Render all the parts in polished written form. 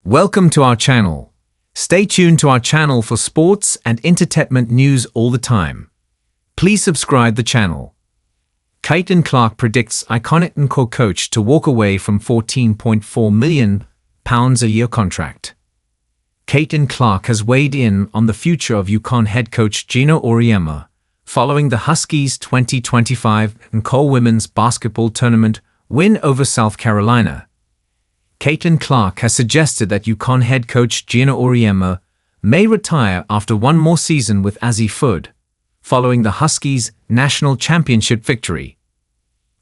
Welcome to our channel. Stay tuned to our channel for sports and entertainment news all the time. Please subscribe the channel. Caitlin Clark predicts iconic NCAA coach to walk away from £14.4 million a year contract. Caitlin Clark has weighed in on the future of UConn head coach Geno Auriemma following the Huskies' 2025 NCAA women's basketball tournament win over South Carolina. Caitlin Clark has suggested that UConn head coach Geno Auriemma may retire after one more season with Azzi Fudd, following the Huskies' national championship victory.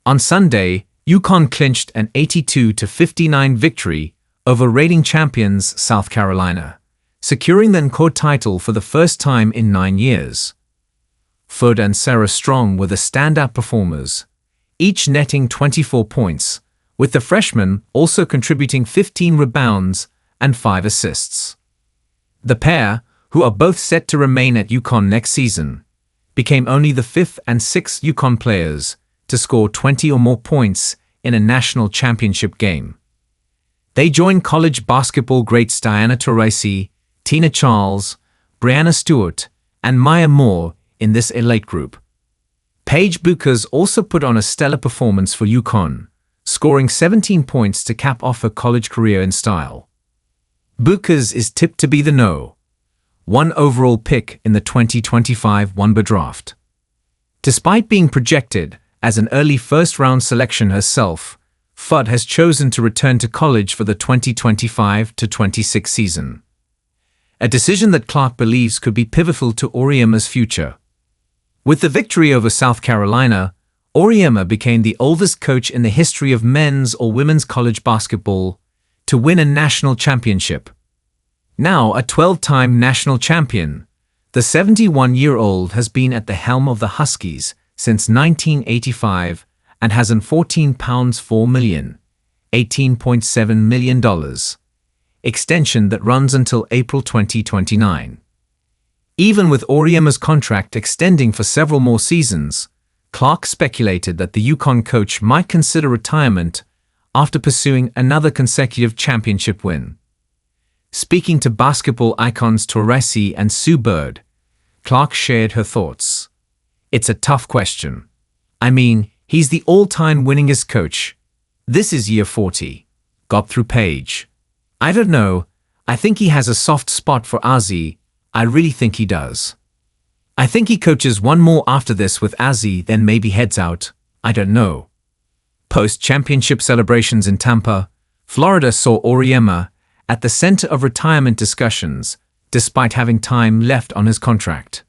On Sunday, UConn clinched an 82-59 victory over reigning champions South Carolina, securing the NCAA title for the first time in 9 years. Fudd and Sarah Strong were the standout performers, each netting 24 points, with the freshman also contributing 15 rebounds and 5 assists. The pair, who are both set to remain at UConn next season, became only the 5th and 6th UConn players to score 20 or more points in a national championship game. They joined college basketball greats Diana Taurasi, Tina Charles, Breanna Stewart, and Maya Moore in this elite group. Paige Bueckers also put on a stellar performance for UConn, scoring 17 points to cap off her college career in style. Bueckers is tipped to be the No. 1 overall pick in the 2025 WNBA Draft. Despite being projected as an early first-round selection herself, Fudd has chosen to return to college for the 2025-26 season. A decision that Clark believes could be pivotal to Auriemma's future. With the victory over South Carolina, Auriemma became the oldest coach in the history of men's or women's college basketball to win a national championship. Now a 12-time national champion, the 71-year-old has been at the helm of the Huskies since 1985 and has an £14.4 million, $18.7 million, extension that runs until April 2029. Even with Auriemma's contract extending for several more seasons, Clark speculated that the UConn coach might consider retirement after pursuing another consecutive championship win. Speaking to basketball icons Taurasi and Sue Bird, Clark shared her thoughts. "It's a tough question. I mean, he's the all-time winningest coach. This is year 40. Got through Paige. I don't know. I think he has a soft spot for Azzi. I really think he does. I think he coaches one more after this with Azzi, then maybe heads out. I don't know." Post-championship celebrations in Tampa, Florida saw Auriemma at the center of retirement discussions, despite having time left on his contract.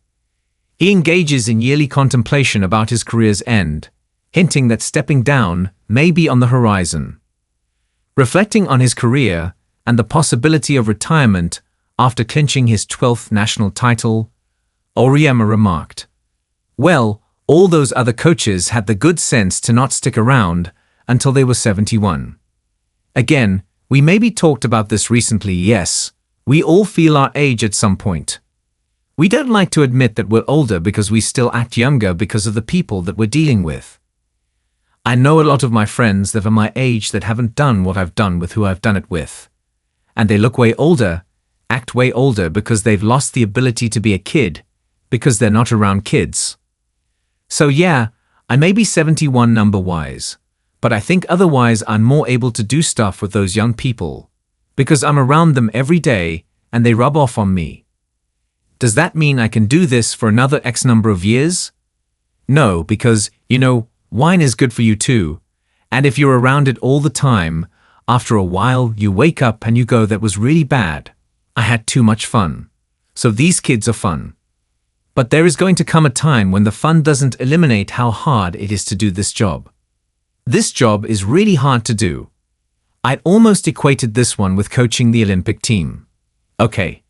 He engages in yearly contemplation about his career's end, hinting that stepping down may be on the horizon. Reflecting on his career and the possibility of retirement after clinching his 12th national title, Auriemma remarked, "Well, all those other coaches had the good sense to not stick around until they were 71. Again, we maybe talked about this recently, yes, we all feel our age at some point. We don't like to admit that we're older because we still act younger because of the people that we're dealing with. I know a lot of my friends that are my age that haven't done what I've done with who I've done it with. And they look way older, act way older because they've lost the ability to be a kid, because they're not around kids. So yeah, I may be 71 number-wise, but I think otherwise I'm more able to do stuff with those young people, because I'm around them every day and they rub off on me. Does that mean I can do this for another X number of years? No, because, wine is good for you too, and if you're around it all the time, after a while you wake up and you go, that was really bad. I had too much fun. So these kids are fun. But there is going to come a time when the fun doesn't eliminate how hard it is to do this job. This job is really hard to do. I'd almost equated this one with coaching the Olympic team. Okay,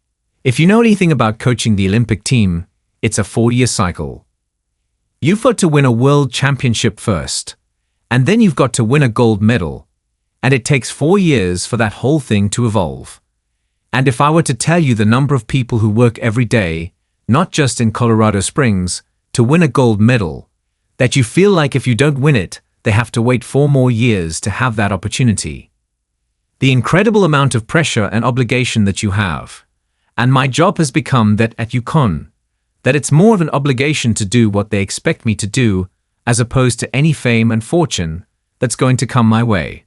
if you know anything about coaching the Olympic team, it's a 4-year cycle. You've got to win a world championship first, and then you've got to win a gold medal, and it takes 4 years for that whole thing to evolve. And if I were to tell you the number of people who work every day, not just in Colorado Springs, to win a gold medal, that you feel like if you don't win it, they have to wait 4 more years to have that opportunity. The incredible amount of pressure and obligation that you have. And my job has become that at UConn, that it's more of an obligation to do what they expect me to do, as opposed to any fame and fortune that's going to come my way.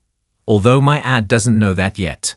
Although my ad doesn't know that yet.